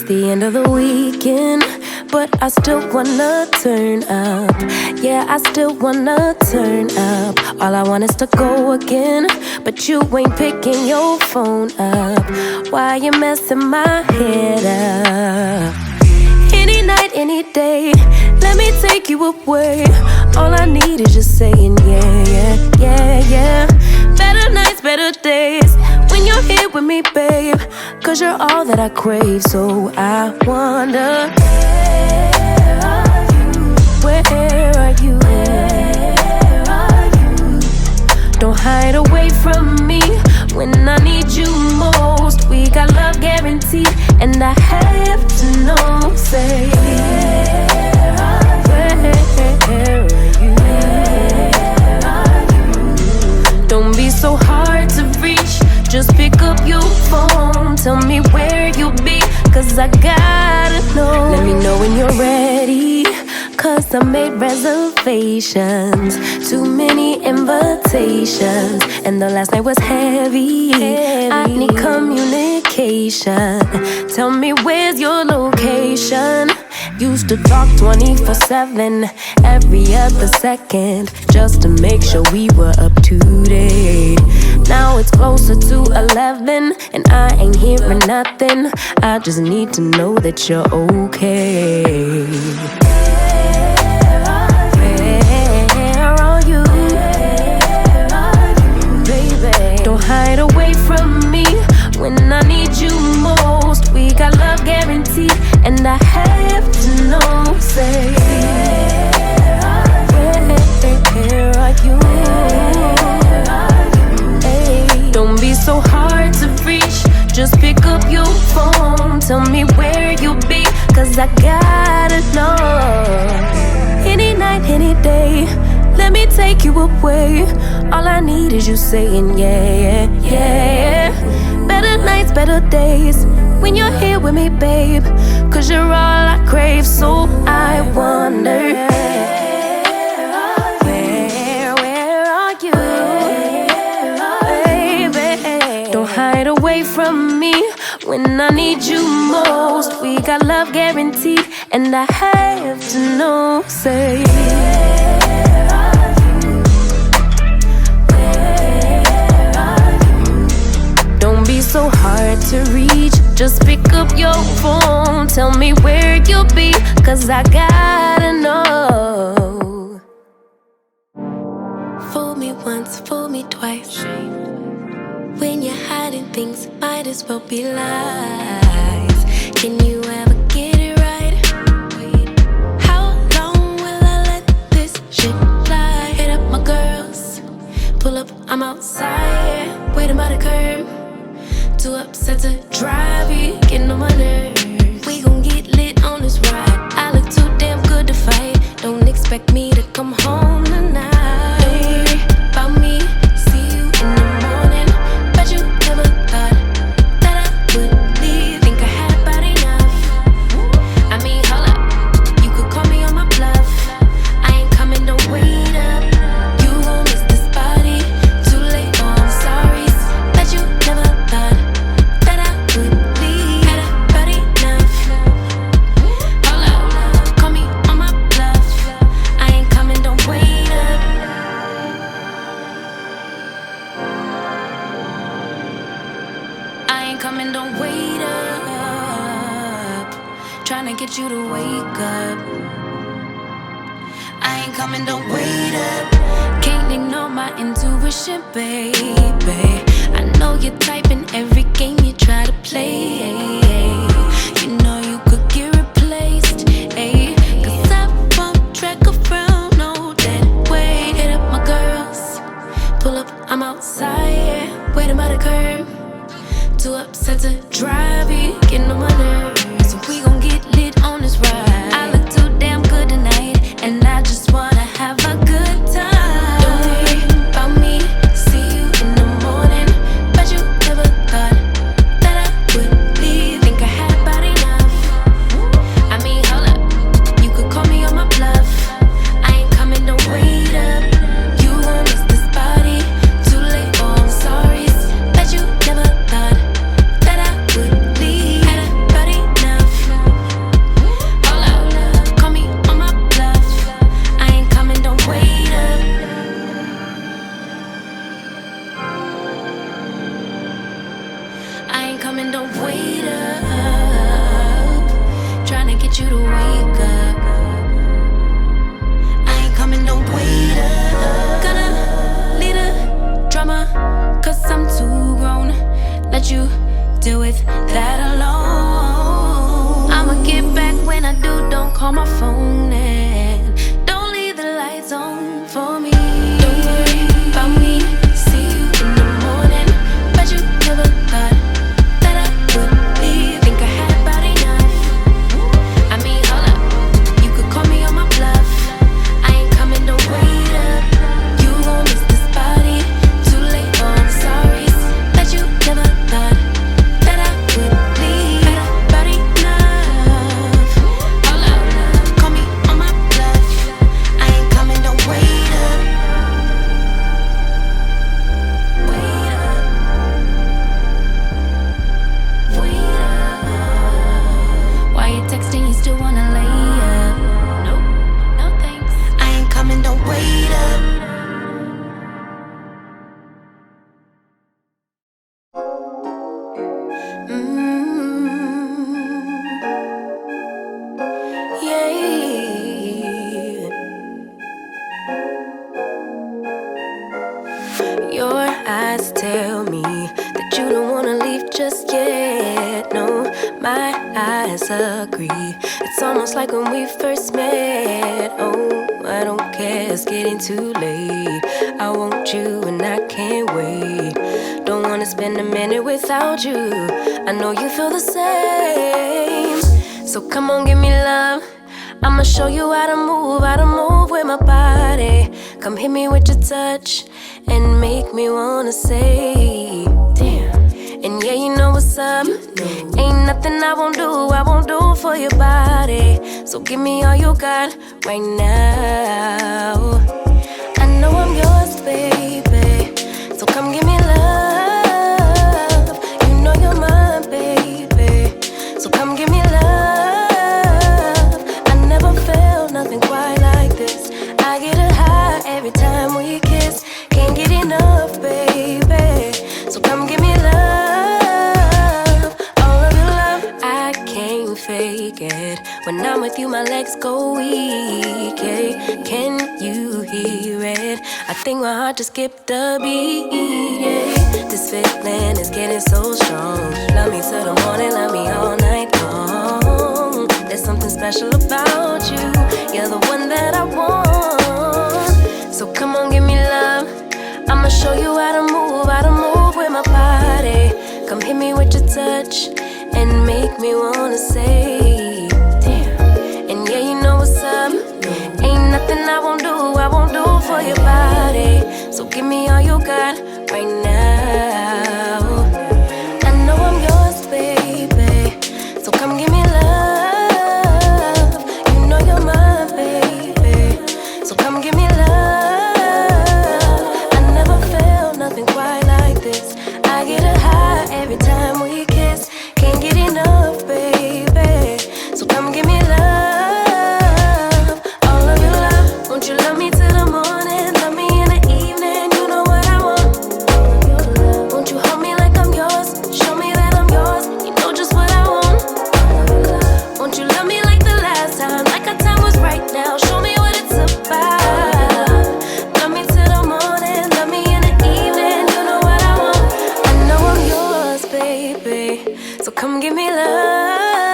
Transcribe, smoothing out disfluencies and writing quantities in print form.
It's the end of the weekend, but I still wanna turn up. Yeah, I still wanna turn up. All I want is to go again, but you ain't picking your phone up. Why you messing my head up? Any night, any day, let me take you away. All I need is just saying yeah, yeah, yeah, yeah. Better nights, better days, when you're here with me, babe. Cause you're all that I crave, so I wonder, where are you? Where are you? Don't hide away from me when I need you most. We got love guaranteed, and I have to know, say, where are you? Don't be so hard to reach, just pick up your phone. Tell me where you'll be, cause I gotta know. Let me know when you're ready, cause I made reservations. Too many invitations, and the last night was heavy. I need communication. Tell me where's your location. Used to talk 24/7, every other second, just to make sure we were up to date. Now it's closer to 11, and I ain't hearing nothing. I just need to know that you're okay. Where are you? Baby, don't hide away from me when I need you most. We got love guaranteed, and I have to know, say, where are you? Hey, don't be so hard to reach, just pick up your phone. Tell me where you'll be, cause I gotta know. Any night, any day, let me take you away. All I need is you saying yeah, yeah, yeah. Better nights, better days, when you're here with me, babe. Cause you're all I crave, so I wonder, where are you? Baby, don't hide away from me when I need you most. We got love guaranteed, and I have to know, say, don't be so hard to reach, just pick up your phone. Tell me where you'll be, cause I gotta know. Fool me once, fool me twice. When you're hiding things, might as well be lies. Can you ever get it right? How long will I let this shit fly? Hit up my girls, pull up, I'm outside, waiting by the curb. Too upset to drive, you getting on my nerves. We gon' get lit on this ride. I look too damn good to fight. Don't expect me to come home tonight. Don't worry about me, see you in the morning. Bet you never thought that I would leave. Think I had about enough. I mean, hold up, you could call me on my bluff. I ain't coming, don't wait up. You gon' miss this body, too late, oh I'm sorry. Bet you never thought that I would leave. Had about enough. Hold up, call me on my bluff. I ain't coming, don't wait up. I ain't coming, don't wait up. Tryna get you to wake up. I ain't coming, don't wait up. Can't ignore my intuition, baby. I know you're typing every game you try to play. You know you could get replaced, ayy. Cause I won't track around, no dead weight. Hit up my girls, pull up, I'm outside, waiting by the curb. Too upset to drive, you getting on my nerves. So we gon' get lit on this ride. I look too damn good tonight, and I just wanna have a good time. Don't worry about me, see you in the morning. Bet you never thought that I would leave. Think I had when I do, don't call my phone and don't leave the lights on for me. Don't worry about me, see you in the morning. Bet you never thought that I would leave. Think I had about enough. I mean, hold up, you could call me on my bluff. I ain't coming, don't wait up. You gon' miss this body, too late for I'm sorry. Bet you never thought that I would leave. Had about enough. Hold up, call me on my bluff. I ain't coming, don't wait up. Wait up. Wait up. Why you texting? You still wanna lay up? Nope, no thanks. I ain't coming, don't wait up. Yeah. Your eyes tell me that you don't wanna leave just yet. No, my eyes agree. It's almost like when we first met. Oh, I don't care, it's getting too late. I want you and I can't wait. Don't wanna spend a minute without you. I know you feel the same. So come on, give me love. I'ma show you how to move with my body. Come hit me with your touch and make me wanna say, damn. And yeah, you know what's up. Ain't nothing I won't do for your body. So give me all you got right now. I know I'm yours, baby. So come give me love. You know you're mine, baby. So come give me love. I never felt nothing quite like this. I get a high every time we kiss. Can't get enough, baby. So come give me love. All of your love, I can't fake it. When I'm with you, my legs go weak, yeah. Can you hear it? I think my heart just skipped a beat, yeah. This feeling is getting so strong. Love me till the morning, love me all night long. There's something special about you. You're the one that I want. So come on, give me love. I'ma show you how to move with my body. Come hit me with your touch and make me wanna say, damn. And yeah, you know what's up. Ain't nothing I won't do for your body. So give me all you got right now. I know I'm yours, baby. So come give me love. You know you're mine, baby. So come give me love. I never felt nothing quite like this. I get a high every time we kiss. Can't get enough, baby. So come give me love. All of your love. Won't you love me till the morning? Love me in the evening. You know what I want. All of your love. Won't you hold me like I'm yours? Show me that I'm yours. You know just what I want. All of your love. Won't you love me like the last time? Like our time was right now. Show me what it's about. Love me till the morning. Love me in the evening. You know what I want. I know I'm yours, baby. So come give me love.